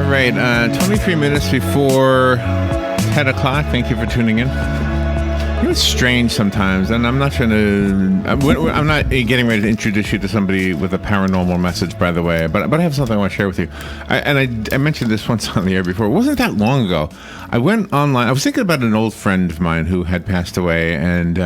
right, 23 minutes before 10 o'clock. Thank you for tuning in. You know, it's strange sometimes, and I'm not trying to... I'm not getting ready to introduce you to somebody with a paranormal message, by the way, but I have something I want to share with you. I mentioned this once on the air before. It wasn't that long ago. I went online. I was thinking about an old friend of mine who had passed away, and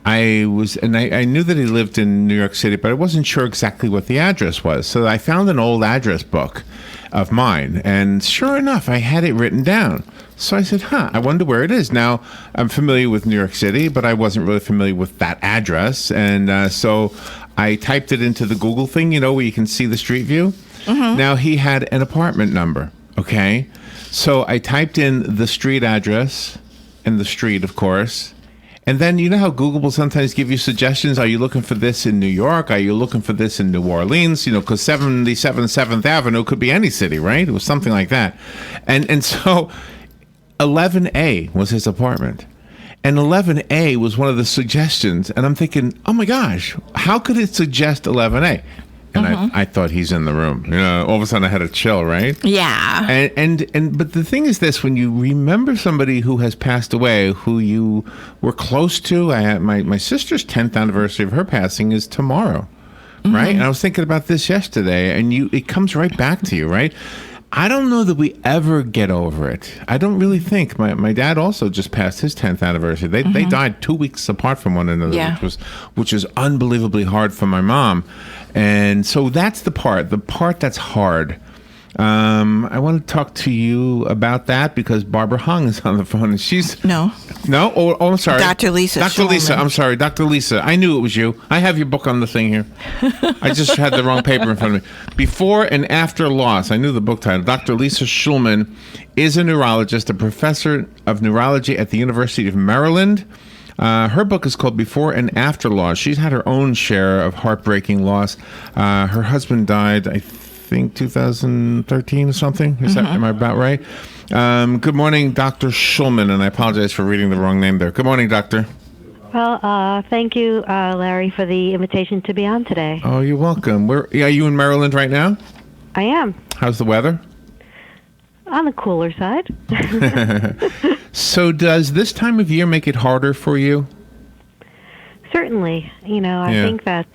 I knew that he lived in New York City, but I wasn't sure exactly what the address was. So I found an old address book of mine, and sure enough, I had it written down. So I said, I wonder where it is. Now, I'm familiar with New York City, but I wasn't really familiar with that address. And so I typed it into the Google thing, you know, where you can see the street view. Mm-hmm. Now, he had an apartment number, okay? So I typed in the street address and the street, of course. And then you know how Google will sometimes give you suggestions? Are you looking for this in New York? Are you looking for this in New Orleans? You know, because 77 7th Avenue could be any city, right? It was something like that. And so 11A was his apartment. And 11A was one of the suggestions. And I'm thinking, oh my gosh, how could it suggest 11A? And I thought he's in the room. You know, all of a sudden I had a chill, right? Yeah. But the thing is this: when you remember somebody who has passed away, who you were close to, I had my sister's 10th anniversary of her passing is tomorrow, right? And I was thinking about this yesterday, and it comes right back to you, right? I don't know that we ever get over it. I don't really think. My dad also just passed his 10th anniversary. They died 2 weeks apart from one another, which is unbelievably hard for my mom. And so that's the part that's hard. I want to talk to you about that because Barbara Hung is on the phone, and she's... No? Oh, I'm sorry. Dr. Lisa Dr. Shulman. Lisa, I'm sorry. Dr. Lisa, I knew it was you. I have your book on the thing here. I just had the wrong paper in front of me. Before and After Loss. I knew the book title. Dr. Lisa Shulman is a neurologist, a professor of neurology at the University of Maryland. Her book is called Before and After Loss. She's had her own share of heartbreaking loss. Her husband died, I think, 2013 or something. Am I about right? Good morning, Dr. Shulman, and I apologize for reading the wrong name there. Good morning, Doctor. Well, thank you, Larry, for the invitation to be on today. Oh, you're welcome. Are you in Maryland right now? I am. How's the weather? On the cooler side. So does this time of year make it harder for you? Certainly. You know, I think that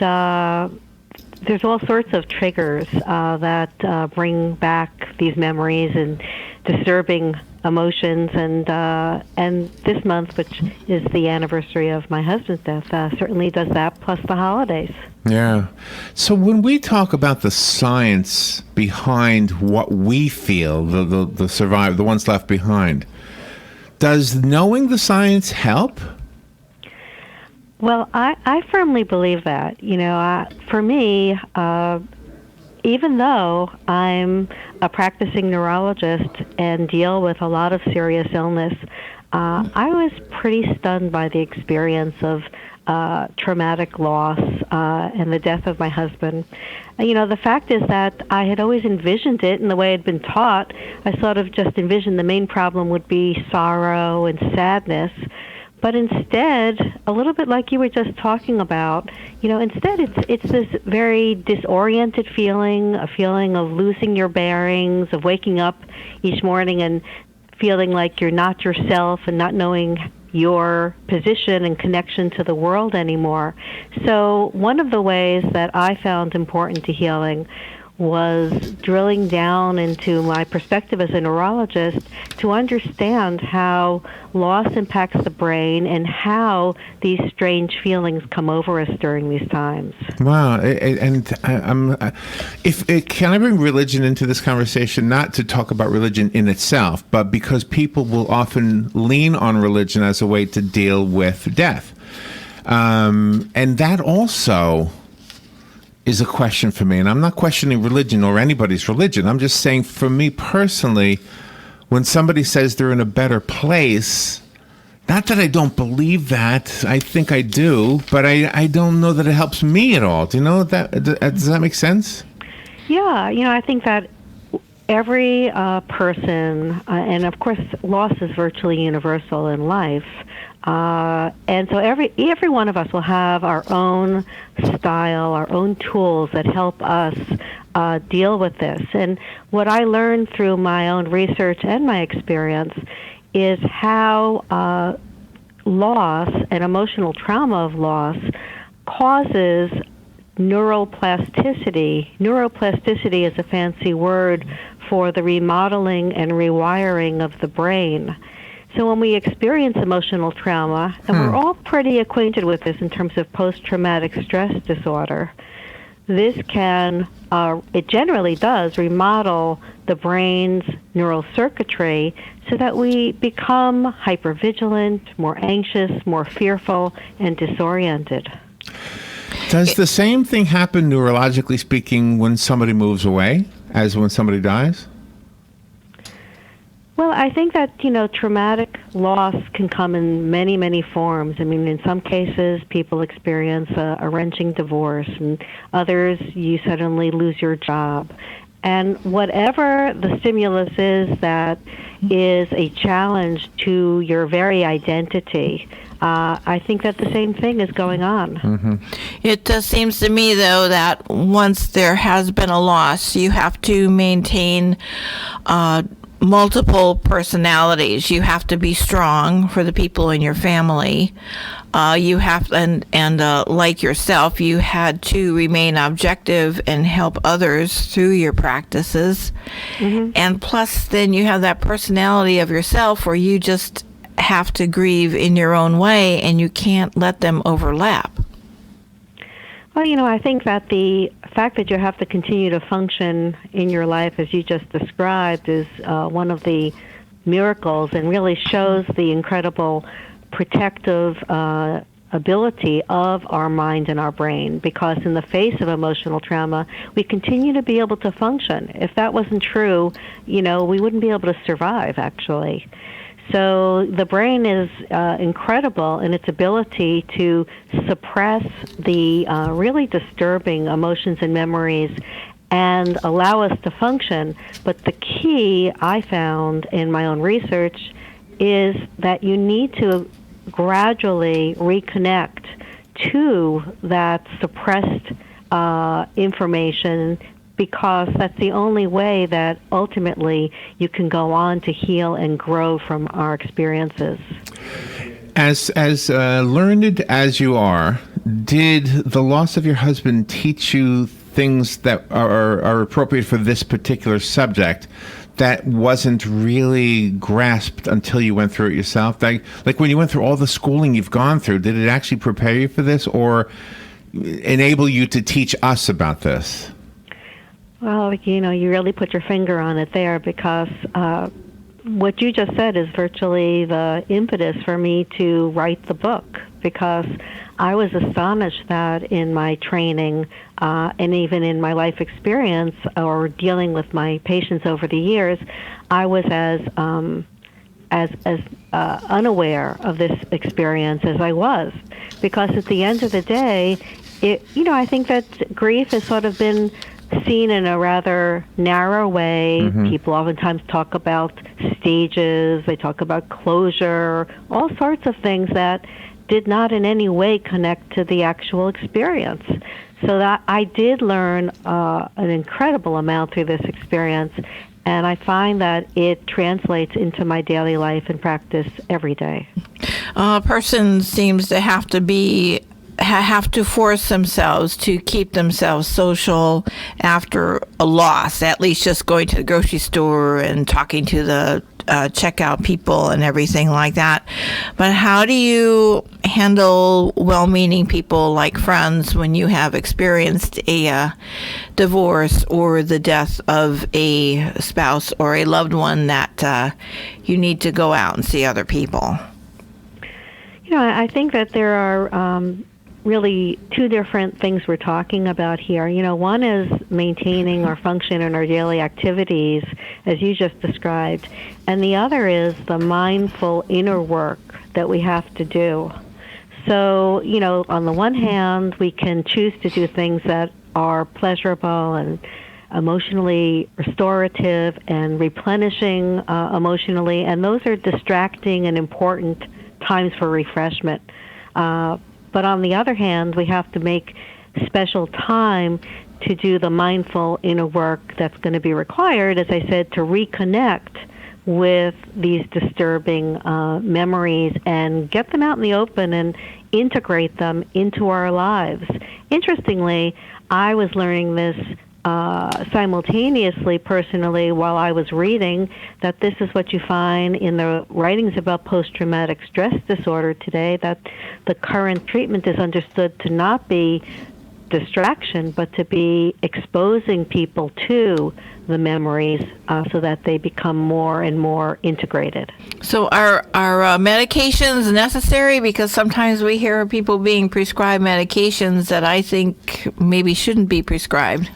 there's all sorts of triggers that bring back these memories and disturbing emotions, and this month, which is the anniversary of my husband's death, certainly does that, plus the holidays. Yeah. So when we talk about the science behind what we feel, the survivor, the ones left behind, does knowing the science help? Well, I firmly believe that. You know, for me, even though I'm a practicing neurologist and deal with a lot of serious illness, I was pretty stunned by the experience of traumatic loss and the death of my husband. You know, the fact is that I had always envisioned it in the way I'd been taught. I sort of just envisioned the main problem would be sorrow and sadness. But instead, a little bit like you were just talking about, you know, instead it's this very disoriented feeling, a feeling of losing your bearings, of waking up each morning and feeling like you're not yourself and not knowing your position and connection to the world anymore. So one of the ways that I found important to healing was drilling down into my perspective as a neurologist to understand how loss impacts the brain and how these strange feelings come over us during these times. Wow. And can I bring religion into this conversation? Not to talk about religion in itself, but because people will often lean on religion as a way to deal with death. And that also is a question for me. And I'm not questioning religion or anybody's religion. I'm just saying, for me personally, when somebody says they're in a better place, not that I don't believe that, I think I do, but I don't know that it helps me at all. Do you know that? Does that make sense? Yeah, you know, I think that every person, and of course loss is virtually universal in life, and so every one of us will have our own style, our own tools that help us deal with this. And what I learned through my own research and my experience is how loss and emotional trauma of loss causes neuroplasticity. Neuroplasticity is a fancy word for the remodeling and rewiring of the brain. So when we experience emotional trauma, and we're all pretty acquainted with this in terms of post-traumatic stress disorder, this can, it generally does, remodel the brain's neural circuitry so that we become hypervigilant, more anxious, more fearful, and disoriented. Does the same thing happen, neurologically speaking, when somebody moves away as when somebody dies? Well, I think that, traumatic loss can come in many, many forms. I mean, in some cases, people experience a wrenching divorce, and others, you suddenly lose your job. And whatever the stimulus is that is a challenge to your very identity, I think that the same thing is going on. Mm-hmm. It seems to me, though, that once there has been a loss, you have to maintain multiple personalities. You have to be strong for the people in your family. You have, and like yourself, you had to remain objective and help others through your practices. Mm-hmm. And plus, then you have that personality of yourself where you just have to grieve in your own way, and you can't let them overlap. Well, I think that the fact that you have to continue to function in your life as you just described is one of the miracles, and really shows the incredible protective ability of our mind and our brain, because in the face of emotional trauma, we continue to be able to function. If that wasn't true, we wouldn't be able to survive, actually. So the brain is incredible in its ability to suppress the really disturbing emotions and memories and allow us to function. But the key I found in my own research is that you need to gradually reconnect to that suppressed information, because that's the only way that ultimately you can go on to heal and grow from our experiences. As learned as you are, did the loss of your husband teach you things that are appropriate for this particular subject that wasn't really grasped until you went through it yourself? Like when you went through all the schooling you've gone through, did it actually prepare you for this or enable you to teach us about this? Well, you really put your finger on it there, because what you just said is virtually the impetus for me to write the book, because I was astonished that in my training and even in my life experience or dealing with my patients over the years, I was as unaware of this experience as I was, because at the end of the day, I think that grief has sort of been seen in a rather narrow way. Mm-hmm. People oftentimes talk about stages, they talk about closure, all sorts of things that did not in any way connect to the actual experience. So that I did learn an incredible amount through this experience, and I find that it translates into my daily life and practice every day. A person seems to have to force themselves to keep themselves social after a loss, at least just going to the grocery store and talking to the checkout people and everything like that. But how do you handle well-meaning people like friends when you have experienced a divorce or the death of a spouse or a loved one that you need to go out and see other people? I think that there are really two different things we're talking about here. One is maintaining our function in our daily activities, as you just described, and the other is the mindful inner work that we have to do. So, on the one hand, we can choose to do things that are pleasurable and emotionally restorative and replenishing emotionally, and those are distracting and important times for refreshment. But on the other hand, we have to make special time to do the mindful inner work that's going to be required, as I said, to reconnect with these disturbing memories and get them out in the open and integrate them into our lives. Interestingly, I was learning this simultaneously, personally, while I was reading, that this is what you find in the writings about post-traumatic stress disorder today, that the current treatment is understood to not be distraction, but to be exposing people to the memories so that they become more and more integrated. So are medications necessary? Because sometimes we hear people being prescribed medications that I think maybe shouldn't be prescribed.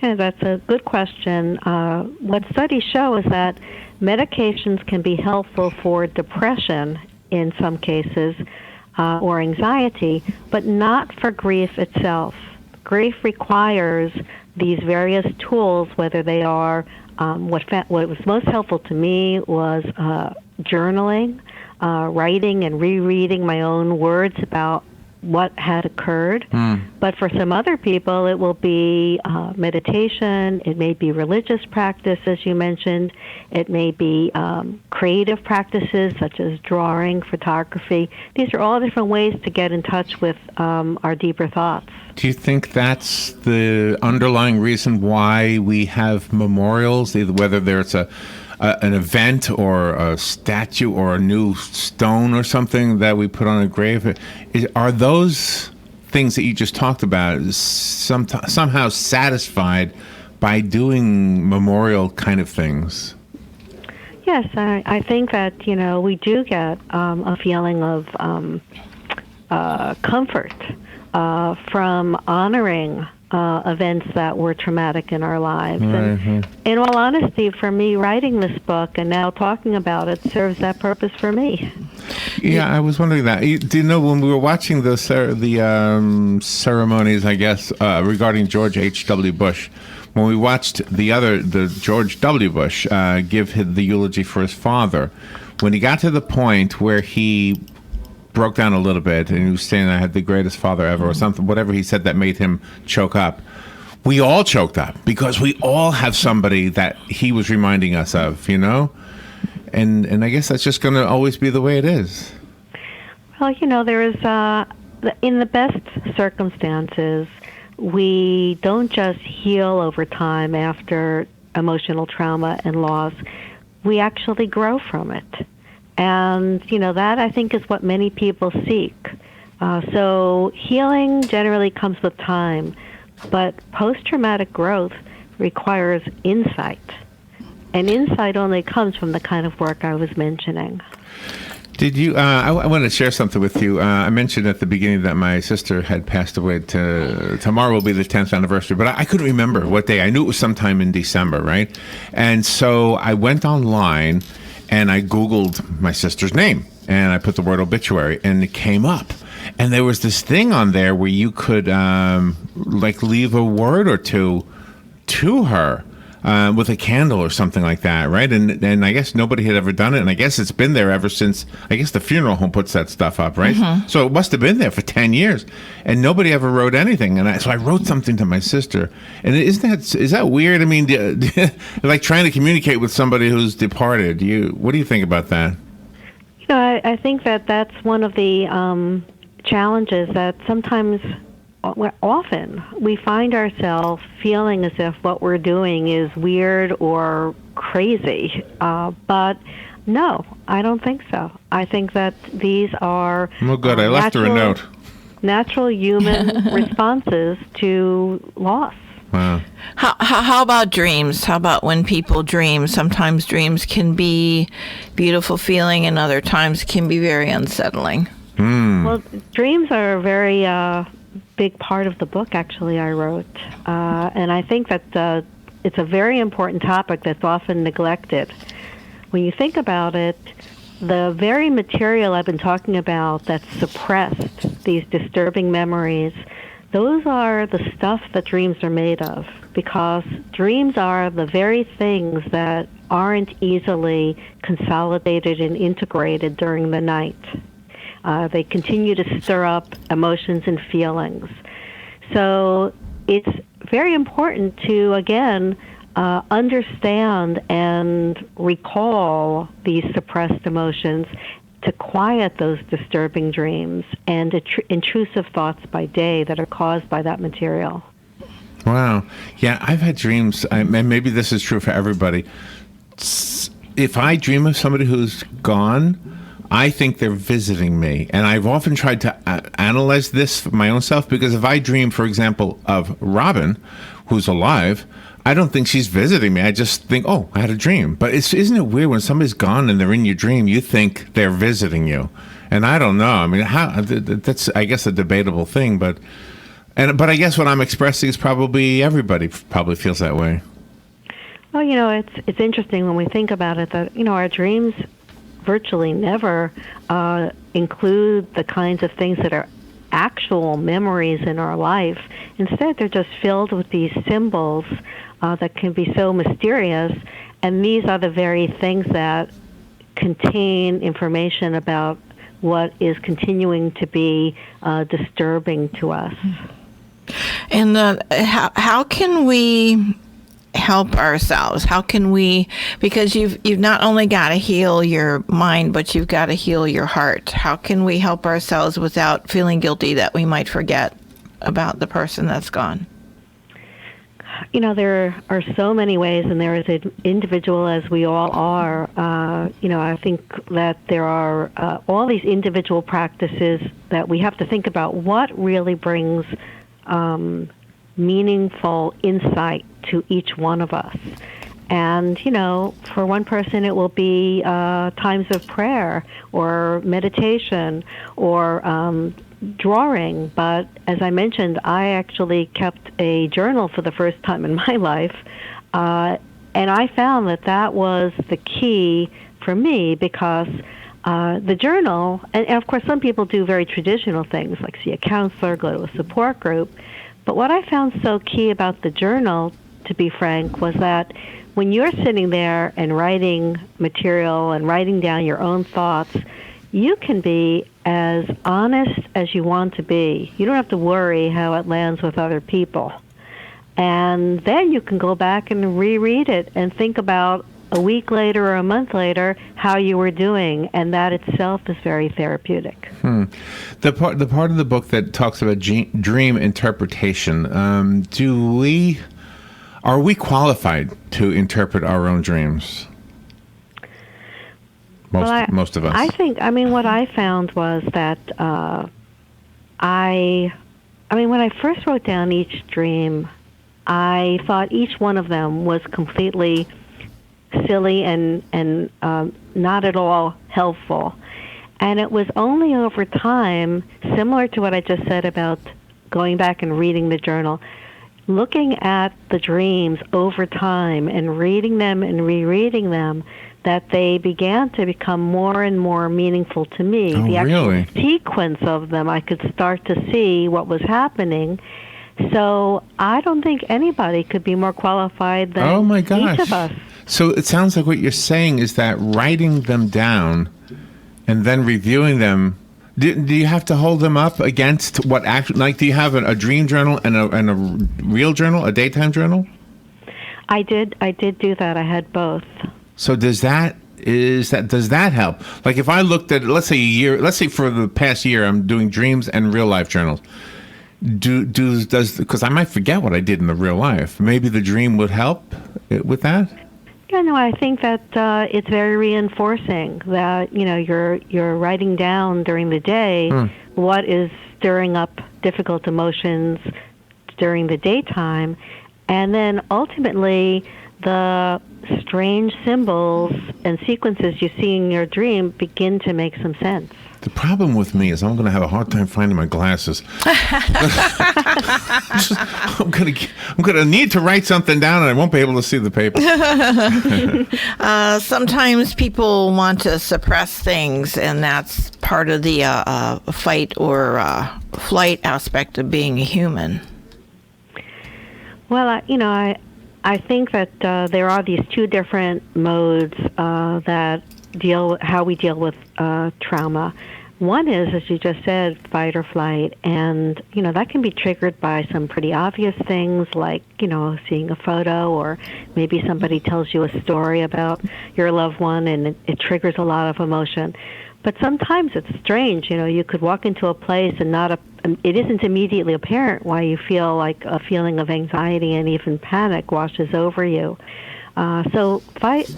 Yeah, that's a good question. What studies show is that medications can be helpful for depression in some cases or anxiety, but not for grief itself. Grief requires these various tools, whether they are, what was most helpful to me was journaling, writing and rereading my own words about what had occurred. But for some other people, it will be meditation, it may be religious practice, as you mentioned, it may be creative practices such as drawing, photography. These are all different ways to get in touch with our deeper thoughts. Do you think that's the underlying reason why we have memorials, either whether there's an event or a statue or a new stone or something that we put on a grave? Are those things that you just talked about somehow satisfied by doing memorial kind of things? Yes, I think that, we do get a feeling of comfort from honoring events that were traumatic in our lives. And in all honesty, for me, writing this book and now talking about it serves that purpose for me. Yeah, I was wondering that. Do you know, when we were watching the ceremonies, I guess, regarding George H.W. Bush, when we watched the George W. Bush give the eulogy for his father, when he got to the point where he broke down a little bit and he was saying, I had the greatest father ever or something, whatever he said that made him choke up. We all choked up because we all have somebody that he was reminding us of, And I guess that's just going to always be the way it is. Well, there is, in the best circumstances, we don't just heal over time after emotional trauma and loss. We actually grow from it. And, that I think is what many people seek. So healing generally comes with time, but post-traumatic growth requires insight. And insight only comes from the kind of work I was mentioning. Did you, I want to share something with you. I mentioned at the beginning that my sister had passed away. Tomorrow will be the 10th anniversary, but I couldn't remember what day. I knew it was sometime in December, right? And so I went online and I Googled my sister's name, and I put the word obituary, and it came up. And there was this thing on there where you could, leave a word or two to her with a candle or something like that, right? And I guess nobody had ever done it, and I guess it's been there ever since, I guess the funeral home puts that stuff up, right? Mm-hmm. So it must have been there for 10 years, and nobody ever wrote anything. And so I wrote something to my sister. And is that weird? I mean, like trying to communicate with somebody who's departed. What do you think about that? I think that that's one of the challenges that sometimes, often, we find ourselves feeling as if what we're doing is weird or crazy. But no, I don't think so. I think that these are well, good. I left her a note. Natural human responses to loss. Wow. How about dreams? How about when people dream? Sometimes dreams can be beautiful feeling, and other times can be very unsettling. Well, dreams are a very big part of the book, actually, I wrote. And I think that it's a very important topic that's often neglected. When you think about it, the very material I've been talking about that's suppressed, these disturbing memories, those are the stuff that dreams are made of, because dreams are the very things that aren't easily consolidated and integrated during the night. They continue to stir up emotions and feelings. So it's very important to, again, understand and recall these suppressed emotions, to quiet those disturbing dreams and intrusive thoughts by day that are caused by that material. Wow. Yeah, I've had dreams, and maybe this is true for everybody. If I dream of somebody who's gone, I think they're visiting me. And I've often tried to analyze this for my own self, because if I dream, for example, of Robin, who's alive, I don't think she's visiting me. I just think, oh, I had a dream. But isn't it weird when somebody's gone and they're in your dream, you think they're visiting you? And I don't know. I mean, that's, I guess, a debatable thing. But I guess what I'm expressing is probably everybody probably feels that way. Well, it's interesting when we think about it that, our dreams virtually never include the kinds of things that are actual memories in our life. Instead, they're just filled with these symbols that can be so mysterious, and these are the very things that contain information about what is continuing to be disturbing to us. And how can we help ourselves? How can we, because you've not only got to heal your mind, but you've got to heal your heart. How can we help ourselves without feeling guilty that we might forget about the person that's gone? There are so many ways, and there is an individual as we all are. I think that there are all these individual practices that we have to think about what really brings meaningful insight to each one of us. And, for one person, it will be times of prayer or meditation or drawing. But as I mentioned, I actually kept a journal for the first time in my life. And I found that was the key for me, because the journal, and of course some people do very traditional things like see a counselor, go to a support group. But what I found so key about the journal, to be frank, was that when you're sitting there and writing material and writing down your own thoughts, you can be as honest as you want to be. You don't have to worry how it lands with other people. And then you can go back and reread it and think about a week later or a month later how you were doing, and that itself is very therapeutic. The part of the book that talks about dream interpretation, are we qualified to interpret our own dreams? Most of us. I think, what I found was that when I first wrote down each dream, I thought each one of them was completely silly and not at all helpful. And it was only over time, similar to what I just said about going back and reading the journal, looking at the dreams over time and reading them and rereading them, that they began to become more and more meaningful to me. Oh, the actual really? sequence of them, I could start to see what was happening. So I don't think anybody could be more qualified than each of us. So it sounds like what you're saying is that writing them down and then reviewing them, do you have to hold them up against what actually, like, do you have a dream journal and a real journal, a daytime journal? I did do that. I had both. So does that help? Like if I looked at, let's say for the past year, I'm doing dreams and real life journals. Because I might forget what I did in the real life. Maybe the dream would help with that? Yeah, no, I think that it's very reinforcing that, you're writing down during the day what is stirring up difficult emotions during the daytime. And then ultimately, the strange symbols and sequences you see in your dream begin to make some sense. The problem with me is I'm going to have a hard time finding my glasses. I'm going to need to write something down, and I won't be able to see the paper. Sometimes people want to suppress things, and that's part of the fight or flight aspect of being a human. Well, I think that there are these two different modes that how we deal with trauma. One is, as you just said, fight or flight, and that can be triggered by some pretty obvious things like seeing a photo, or maybe somebody tells you a story about your loved one, and it triggers a lot of emotion. But sometimes it's strange. You could walk into a place and it isn't immediately apparent why you feel like a feeling of anxiety and even panic washes over you. So fight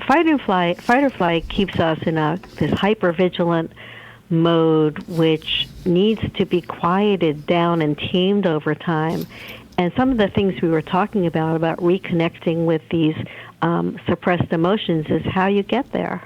or flight keeps us in this hyper-vigilant mode, which needs to be quieted down and tamed over time. And some of the things we were talking about reconnecting with these suppressed emotions is how you get there.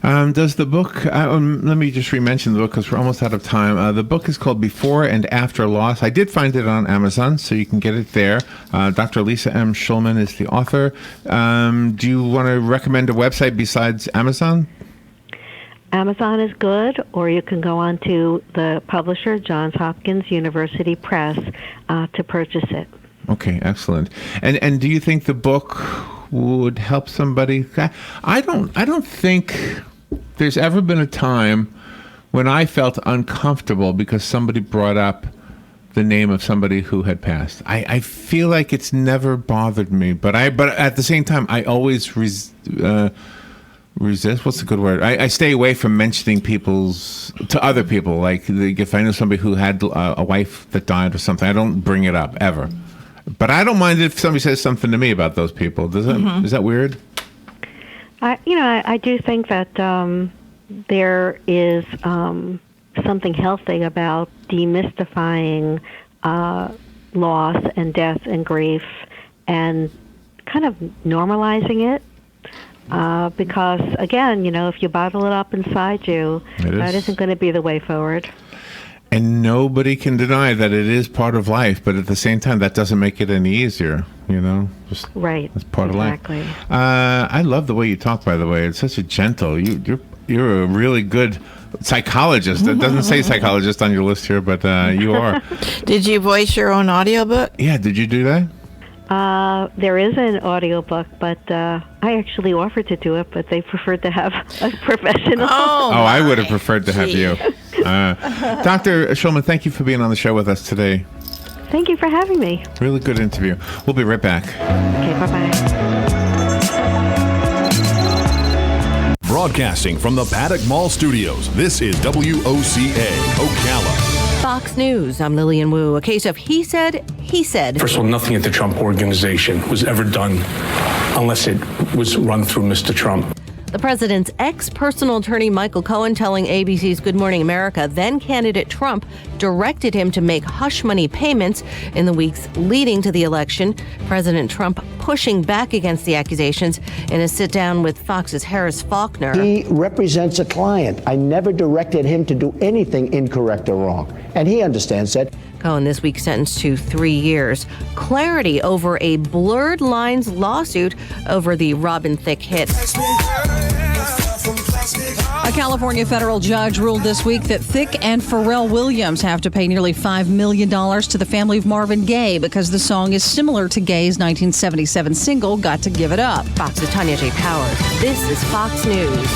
Does the book, let me just re-mention the book because we're almost out of time. The book is called Before and After Loss. I did find it on Amazon, so you can get it there. Dr. Lisa M. Shulman is the author. Do you want to recommend a website besides Amazon? Amazon is good, or you can go on to the publisher, Johns Hopkins University Press, to purchase it. Okay, excellent. And do you think the book would help somebody? I don't think there's ever been a time when I felt uncomfortable because somebody brought up the name of somebody who had passed. I feel like it's never bothered me, but at the same time, I always resist. What's the good word? I stay away from mentioning to other people. Like if I know somebody who had a wife that died or something, I don't bring it up ever. But I don't mind if somebody says something to me about those people. Is that weird? I do think that there is something healthy about demystifying loss and death and grief and kind of normalizing it. Because, again, if you bottle it up inside you, that isn't going to be the way forward. And nobody can deny that it is part of life, but at the same time, that doesn't make it any easier, Just, right. It's part of life. Exactly. I love the way you talk, by the way. It's such a gentle, you're a really good psychologist. It doesn't say psychologist on your list here, but you are. Did you voice your own audiobook? Yeah, did you do that? There is an audiobook, but I actually offered to do it, but they preferred to have a professional. I would have preferred to have you. Dr. Shulman, thank you for being on the show with us today. Thank you for having me. Really good interview. We'll be right back. Okay, bye-bye. Broadcasting from the Paddock Mall Studios, this is WOCA, Ocala. Fox News, I'm Lillian Wu. A case of he said. First of all, nothing at the Trump Organization was ever done unless it was run through Mr. Trump. The president's ex-personal attorney, Michael Cohen, telling ABC's Good Morning America, then candidate Trump directed him to make hush money payments in the weeks leading to the election. President Trump pushing back against the accusations in a sit-down with Fox's Harris Faulkner. He represents a client. I never directed him to do anything incorrect or wrong. And he understands that. Cohen this week sentenced to 3 years. Clarity over a Blurred Lines lawsuit over the Robin Thicke hit. A California federal judge ruled this week that Thicke and Pharrell Williams have to pay nearly $5 million to the family of Marvin Gaye because the song is similar to Gaye's 1977 single, Got to Give It Up. Fox's Tanya J. Powers. This is Fox News.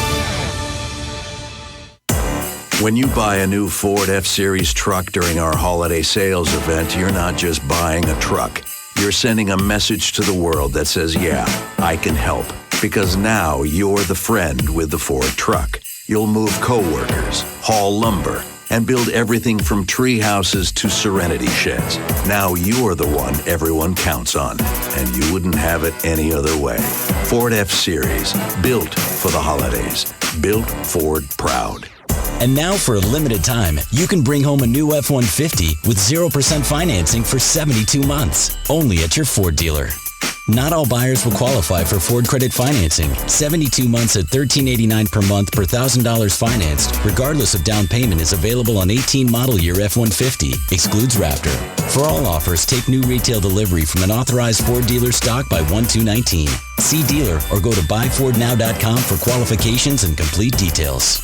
When you buy a new Ford F-Series truck during our holiday sales event, you're not just buying a truck. You're sending a message to the world that says, yeah, I can help. Because now you're the friend with the Ford truck. You'll move coworkers, haul lumber, and build everything from tree houses to Serenity sheds. Now you're the one everyone counts on, and you wouldn't have it any other way. Ford F-Series, built for the holidays. Built Ford proud. And now for a limited time, you can bring home a new F-150 with 0% financing for 72 months, only at your Ford dealer. Not all buyers will qualify for Ford credit financing. 72 months at $13.89 per month per $1,000 financed, regardless of down payment, is available on 18 model year F-150, excludes Raptor. For all offers, take new retail delivery from an authorized Ford dealer stock by 1/2/19. See dealer or go to buyfordnow.com for qualifications and complete details.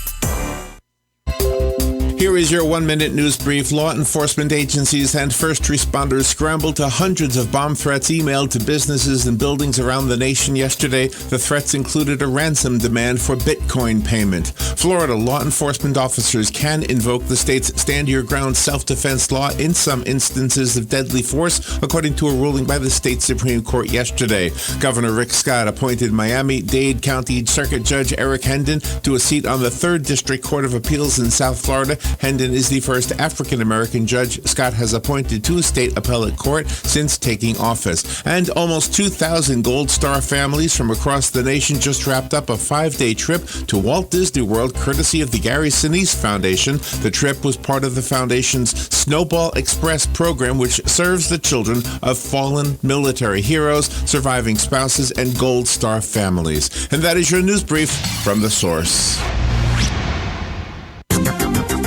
Here is Here's your 1-minute news brief. Law enforcement agencies and first responders scrambled to hundreds of bomb threats emailed to businesses and buildings around the nation yesterday. The threats included a ransom demand for Bitcoin payment. Florida law enforcement officers can invoke the state's Stand Your Ground self-defense law in some instances of deadly force, according to a ruling by the state Supreme Court yesterday. Governor Rick Scott appointed Miami-Dade County Circuit Judge Eric Hendon to a seat on the 3rd District Court of Appeals in South Florida. Hendon is the first African-American judge Scott has appointed to a state appellate court since taking office. And almost 2,000 Gold Star families from across the nation just wrapped up a 5-day trip to Walt Disney World, courtesy of the Gary Sinise Foundation. The trip was part of the foundation's Snowball Express program, which serves the children of fallen military heroes, surviving spouses, and Gold Star families. And that is your news brief from The Source.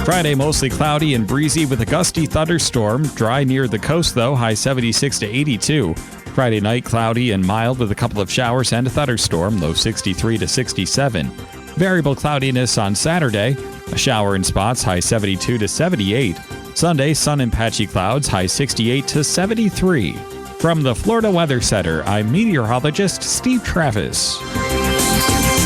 Friday, mostly cloudy and breezy with a gusty thunderstorm. Dry near the coast, though, high 76 to 82. Friday night, cloudy and mild with a couple of showers and a thunderstorm, low 63 to 67. Variable cloudiness on Saturday, a shower in spots, high 72 to 78. Sunday, sun and patchy clouds, high 68 to 73. From the Florida Weather Center, I'm meteorologist Steve Travis.